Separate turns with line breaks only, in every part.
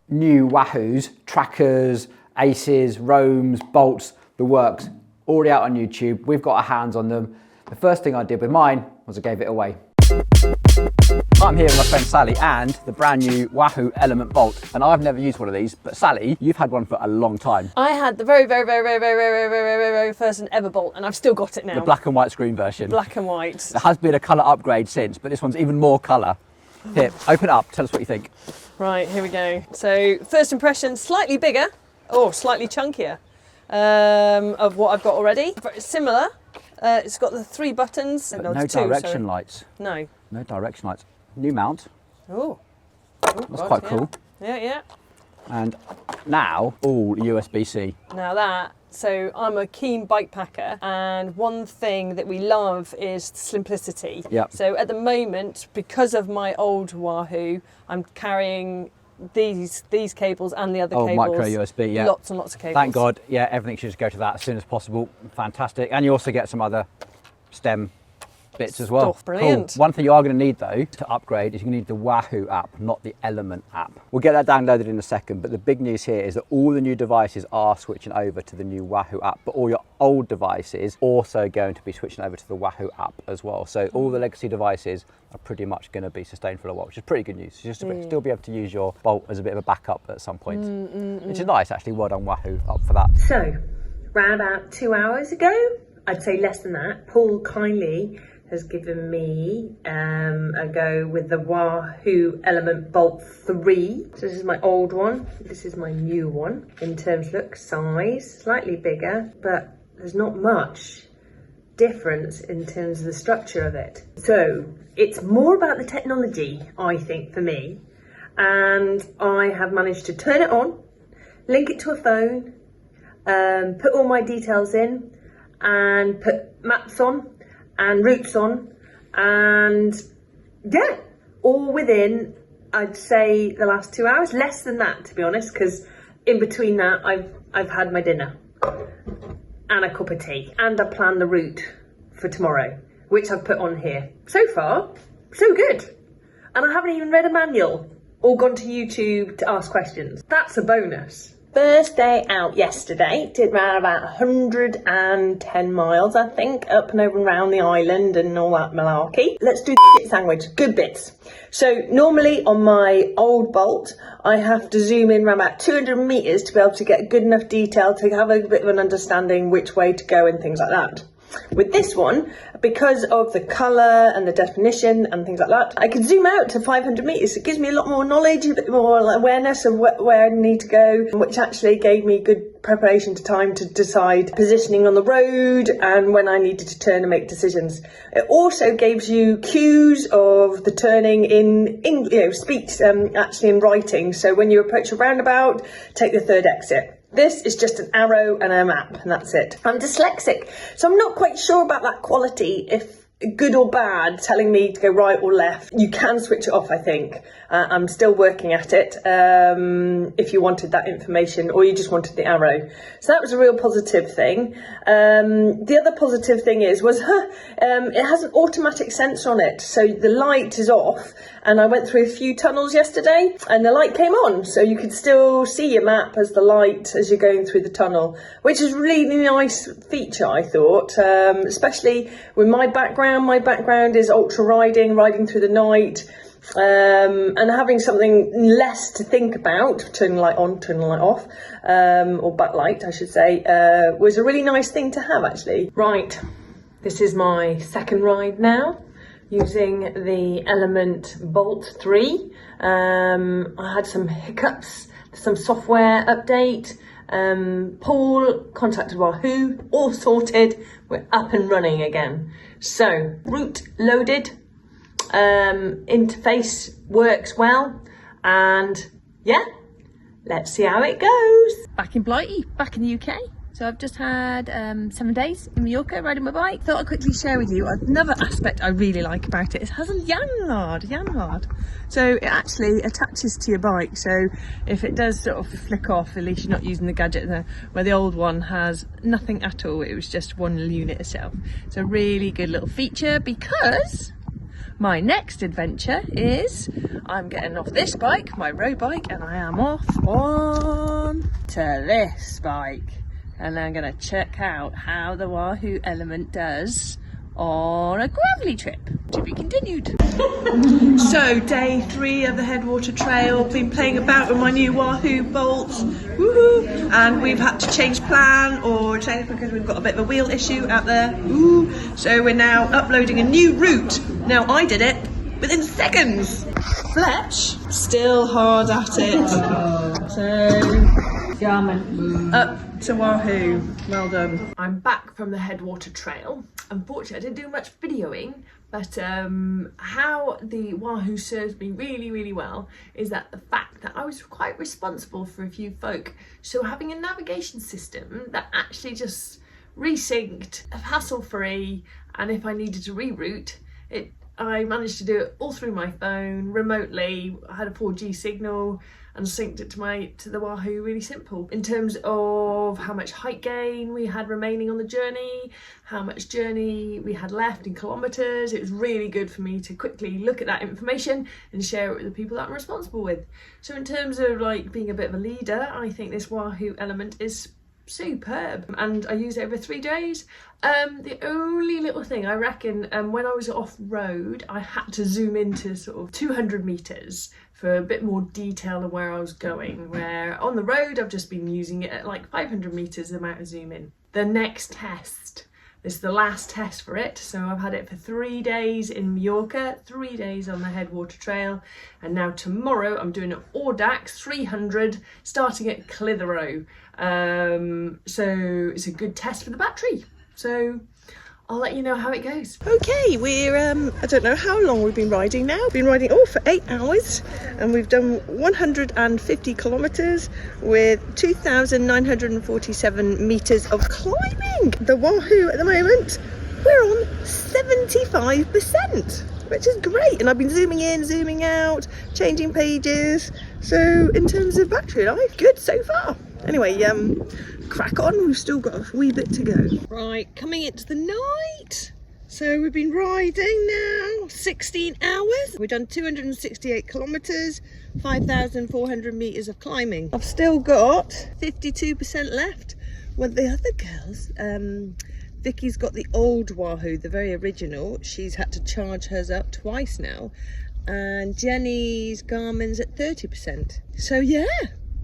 new Wahoos, trackers, aces, roams, bolts, the works, already out on YouTube. We've got our hands on them. The first thing I did with mine was I gave it away. I'm here with my friend Sally and the brand new Wahoo Element Bolt. And I've never used one of these, but Sally, you've had one for a long time.
I had the very first and ever Bolt, and I've still got it now.
The black and white screen version.
Black and white.
There has been a colour upgrade since, but this one's even more colour. Here, open it up, tell us what you think.
Right, here we go. So, first impression, slightly bigger, or slightly chunkier of what I've got already. Very similar. It's got the 3 buttons.
But no direction lights.
No.
No direction lights. New mount.
Oh.
That's quite cool.
Yeah.
And now, all USB-C.
Now that, so I'm a keen bike packer, and one thing that we love is simplicity.
Yep.
So at the moment, because of my old Wahoo, I'm carrying these cables and the other cables.
Micro USB, yeah.
Lots and lots of cables.
Thank God, yeah, everything should just go to that as soon as possible. Fantastic. And you also get some other stem bits as well.
Brilliant.
Cool. One thing you are going to need though to upgrade is you need the Wahoo app, not the Element app. We'll get that downloaded in a second, but the big news here is that all the new devices are switching over to the new Wahoo app, but all your old devices also going to be switching over to the Wahoo app as well. So all the legacy devices are pretty much going to be sustained for a while, which is pretty good news. You just still be able to use your Bolt as a bit of a backup at some point, which is nice actually. Well done Wahoo up for that.
So, round about 2 hours ago, I'd say less than that, Paul kindly has given me a go with the Wahoo Element Bolt 3. So this is my old one, this is my new one. In terms of look, size, slightly bigger, but there's not much difference in terms of the structure of it. So it's more about the technology, I think, for me. And I have managed to turn it on, link it to a phone, put all my details in, and put maps on and routes on, and yeah, all within, I'd say, the last 2 hours. Less than that, to be honest, because in between that I've had my dinner and a cup of tea, and I planned the route for tomorrow, which I've put on here. So far, so good. And I haven't even read a manual or gone to YouTube to ask questions. That's a bonus. First day out yesterday, did around about 110 miles, I think, up and over and around the island and all that malarkey. Let's do the sandwich, good bits. So normally on my old Bolt, I have to zoom in around about 200 metres to be able to get good enough detail to have a bit of an understanding which way to go and things like that. With this one, because of the colour and the definition and things like that, I can zoom out to 500 metres. It gives me a lot more knowledge, a bit more awareness of where I need to go, which actually gave me good preparation to time to decide positioning on the road and when I needed to turn and make decisions. It also gives you cues of the turning in speech, actually in writing. So when you approach a roundabout, take the 3rd exit. This is just an arrow and a map, and that's it. I'm dyslexic, so I'm not quite sure about that quality, if good or bad, telling me to go right or left. You can switch it off, I think. I'm still working at it, if you wanted that information or you just wanted the arrow. So that was a real positive thing. The other positive thing was it has an automatic sensor on it. So the light is off, and I went through a few tunnels yesterday and the light came on. So you could still see your map as you're going through the tunnel, which is a really nice feature, I thought, especially with my background. My background is ultra riding through the night. And having something less to think about, turning the light on, turning the light off, or backlight I should say, was a really nice thing to have actually. Right, this is my second ride now, using the Element Bolt 3. I had some hiccups, some software update. Paul contacted Wahoo, all sorted, we're up and running again. So, route loaded. Interface works well, and yeah, let's see how it goes.
Back in Blighty, back in the UK. So I've just had 7 days in Mallorca riding my bike. Thought I'd quickly share with you another aspect I really like about it. It has a Yanard. So it actually attaches to your bike. So if it does sort of flick off, at least you're not using the gadget there, where the old one has nothing at all. It was just one unit itself. It's a really good little feature because my next adventure is I'm getting off this bike, my road bike, and I am off on to this bike. And I'm going to check out how the Wahoo Element does on a gravelly trip. To be continued. So day 3 of the Headwater Trail. Been playing about with my new Wahoo BOLT. Woohoo! And we've had to change plan or change because we've got a bit of a wheel issue out there. Ooh. So we're now uploading a new route. Now I did it within seconds. Fletch still hard at it. So up to Wahoo. Well done. I'm back from the Headwater Trail. Unfortunately, I didn't do much videoing, but how the Wahoo served me really, really well is that the fact that I was quite responsible for a few folk. So having a navigation system that actually just resynced, hassle-free, and if I needed to reroute, I managed to do it all through my phone, remotely. I had a 4G signal and synced it to the Wahoo, really simple. In terms of how much height gain we had remaining on the journey, how much journey we had left in kilometres, it was really good for me to quickly look at that information and share it with the people that I'm responsible with. So in terms of like being a bit of a leader, I think this Wahoo Element is superb, and I used it over 3 days. The only little thing I reckon, when I was off road, I had to zoom into sort of 200 meters for a bit more detail of where I was going, where on the road I've just been using it at like 500 meters the amount of zoom in. The next test, this is the last test for it, so I've had it for 3 days in Mallorca, 3 days on the Headwater Trail, and now tomorrow I'm doing an Audax 300 starting at Clitheroe. So it's a good test for the battery, so I'll let you know how it goes. Okay, we're I don't know how long we've been riding now. We've been riding for 8 hours, and we've done 150 kilometers with 2,947 meters of climbing. The Wahoo at the moment, we're on 75%, which is great. And I've been zooming in, zooming out, changing pages. So in terms of battery life, good so far. Anyway, crack on, we've still got a wee bit to go. Right, coming into the night. So we've been riding now 16 hours. We've done 268 kilometres, 5,400 metres of climbing. I've still got 52% left. Well, the other girls, Vicky's got the old Wahoo, the very original. She's had to charge hers up twice now. And Jenny's Garmin's at 30%. So yeah,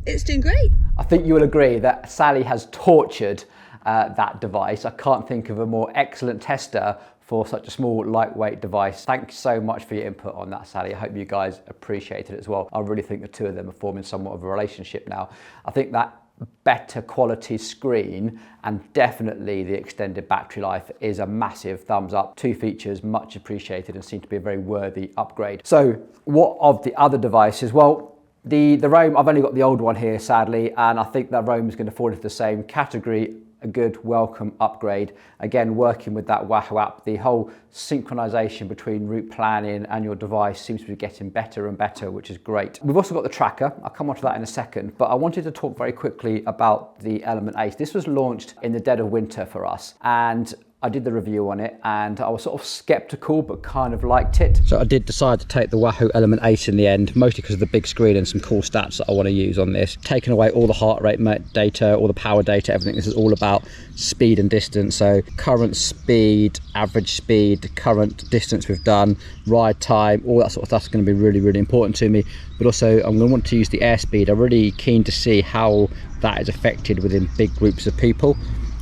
it's doing great.
I think you will agree that Sally has tortured that device. I can't think of a more excellent tester for such a small, lightweight device. Thanks so much for your input on that, Sally. I hope you guys appreciate it as well. I really think the two of them are forming somewhat of a relationship now. I think that better quality screen and definitely the extended battery life is a massive thumbs up. 2 features, much appreciated, and seem to be a very worthy upgrade. So what of the other devices? Well, the Roam, I've only got the old one here, sadly, and I think that Roam is going to fall into the same category, a good welcome upgrade. Again, working with that Wahoo app, the whole synchronization between route planning and your device seems to be getting better and better, which is great. We've also got the tracker. I'll come on to that in a second, but I wanted to talk very quickly about the Element Ace. This was launched in the dead of winter for us, and I did the review on it and I was sort of skeptical but kind of liked it. So I did decide to take the Wahoo Element Ace in the end, mostly because of the big screen and some cool stats that I want to use on this. Taking away all the heart rate data, all the power data, everything. This is all about speed and distance. So current speed, average speed, current distance we've done, ride time, all that sort of stuff is going to be really, really important to me. But also I'm going to want to use the airspeed. I'm really keen to see how that is affected within big groups of people.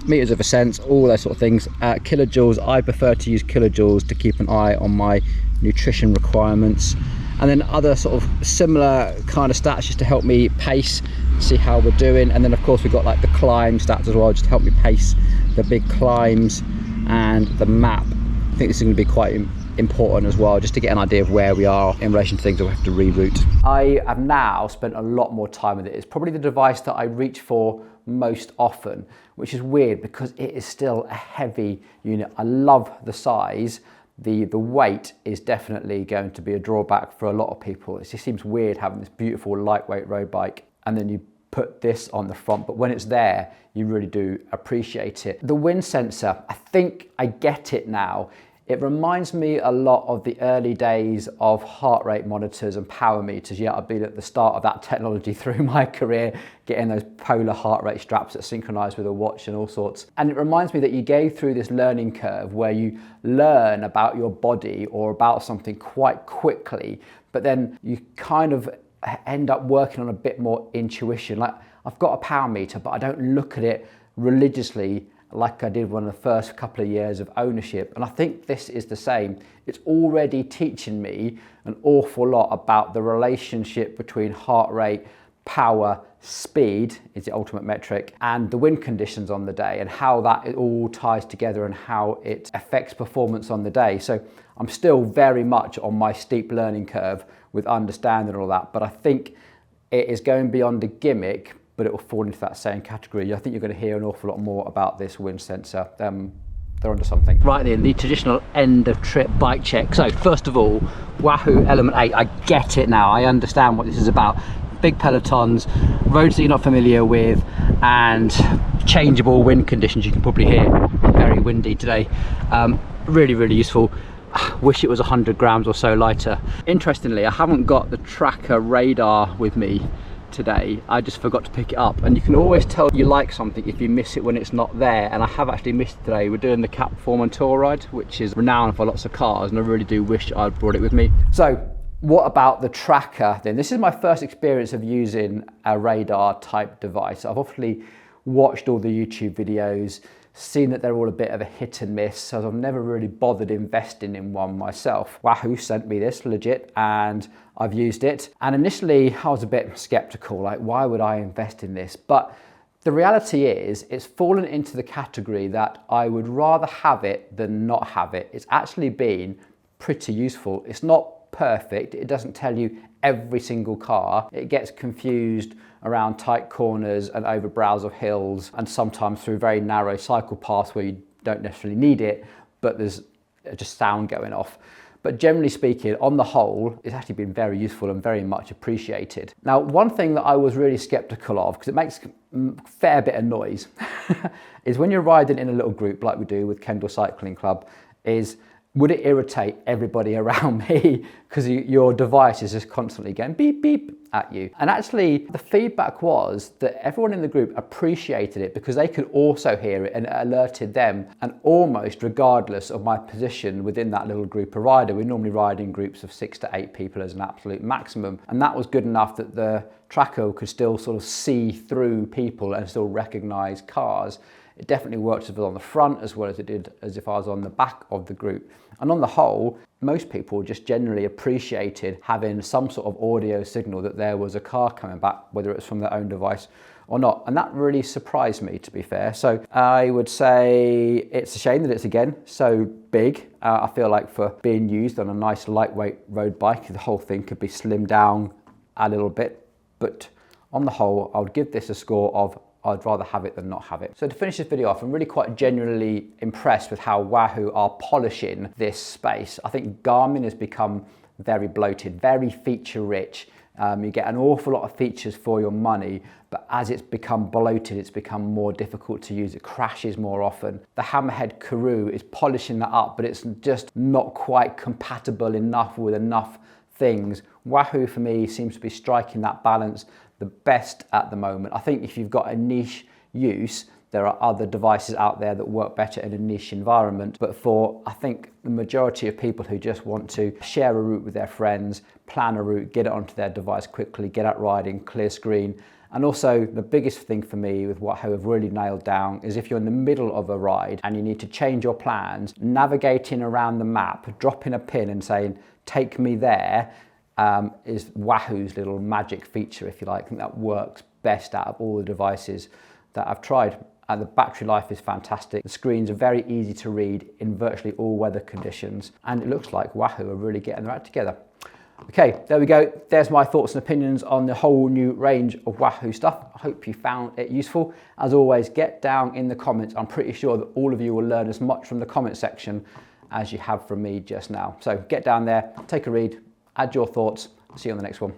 Meters of ascent, all those sort of things. Kilojoules, I prefer to use kilojoules to keep an eye on my nutrition requirements, and then other sort of similar kind of stats just to help me pace, see how we're doing. And then of course we've got like the climb stats as well, just to help me pace the big climbs, and the map. I think this is going to be quite important as well, just to get an idea of where we are in relation to things that we have to reroute. I have now spent a lot more time with it. It's probably the device that I reach for most often, which is weird because it is still a heavy unit. I love the size. The weight is definitely going to be a drawback for a lot of people. It just seems weird having this beautiful lightweight road bike and then you put this on the front, but when it's there, you really do appreciate it. The wind sensor, I think I get it now. It reminds me a lot of the early days of heart rate monitors and power meters. Yeah, I've been at the start of that technology through my career, getting those polar heart rate straps that synchronize with a watch and all sorts. And it reminds me that you go through this learning curve where you learn about your body or about something quite quickly, but then you kind of end up working on a bit more intuition. Like, I've got a power meter, but I don't look at it religiously like I did one of the first couple of years of ownership. And I think this is the same. It's already teaching me an awful lot about the relationship between heart rate, power, speed is the ultimate metric, and the wind conditions on the day, and how that it all ties together and how it affects performance on the day. So I'm still very much on my steep learning curve with understanding all that, but I think it is going beyond a gimmick, but it will fall into that same category. I think you're going to hear an awful lot more about this wind sensor. They're onto something. Right then, the traditional end of trip bike check. So first of all, Wahoo Element 8, I get it now. I understand what this is about. Big pelotons, roads that you're not familiar with, and changeable wind conditions. You can probably hear very windy today. Really, really useful. Wish it was 100 grams or so lighter. Interestingly, I haven't got the tracker radar with me today. I just forgot to pick it up, and you can always tell you like something if you miss it when it's not there, and I have actually missed it today. We're doing the Cap Foreman tour ride, which is renowned for lots of cars, and I really do wish I'd brought it with me. So what about the tracker then? This is my first experience of using a radar type device. I've obviously watched all the YouTube videos, seen that they're all a bit of a hit and miss, so I've never really bothered investing in one myself. Wahoo sent me this legit, and I've used it. And initially I was a bit skeptical, like, why would I invest in this? But the reality is it's fallen into the category that I would rather have it than not have it. It's actually been pretty useful. It's not perfect. It doesn't tell you every single car. It gets confused around tight corners and over brows of hills, and sometimes through very narrow cycle paths where you don't necessarily need it, but there's just sound going off. But generally speaking, on the whole, it's actually been very useful and very much appreciated. Now, one thing that I was really skeptical of, because it makes a fair bit of noise, is when you're riding in a little group like we do with Kendal Cycling Club, is would it irritate everybody around me because your device is just constantly going beep, beep at you? And actually, the feedback was that everyone in the group appreciated it because they could also hear it, and it alerted them. And almost regardless of my position within that little group of rider, we normally ride in groups of 6 to 8 people as an absolute maximum. And that was good enough that the tracker could still sort of see through people and still recognize cars. It definitely worked if it was on the front as well as it did as if I was on the back of the group. And on the whole, most people just generally appreciated having some sort of audio signal that there was a car coming back, whether it's from their own device or not. And that really surprised me, to be fair. So I would say it's a shame that it's, again, so big. I feel like for being used on a nice lightweight road bike, the whole thing could be slimmed down a little bit. But on the whole, I would give this a score of I'd rather have it than not have it. So to finish this video off, I'm really quite genuinely impressed with how Wahoo are polishing this space. I think Garmin has become very bloated, very feature rich. You get an awful lot of features for your money, but as it's become bloated, it's become more difficult to use. It crashes more often. The Hammerhead Karoo is polishing that up, but it's just not quite compatible enough with enough things. Wahoo for me seems to be striking that balance the best at the moment. I think if you've got a niche use, there are other devices out there that work better in a niche environment. But for, I think, the majority of people who just want to share a route with their friends, plan a route, get it onto their device quickly, get out riding, clear screen. And also the biggest thing for me with what I've really nailed down is if you're in the middle of a ride and you need to change your plans, navigating around the map, dropping a pin and saying, take me there, is Wahoo's little magic feature, if you like. I think that works best out of all the devices that I've tried. And the battery life is fantastic. The screens are very easy to read in virtually all weather conditions. And it looks like Wahoo are really getting their act together. Okay, there we go. There's my thoughts and opinions on the whole new range of Wahoo stuff. I hope you found it useful. As always, get down in the comments. I'm pretty sure that all of you will learn as much from the comment section as you have from me just now. So get down there, take a read, add your thoughts. See you on the next one.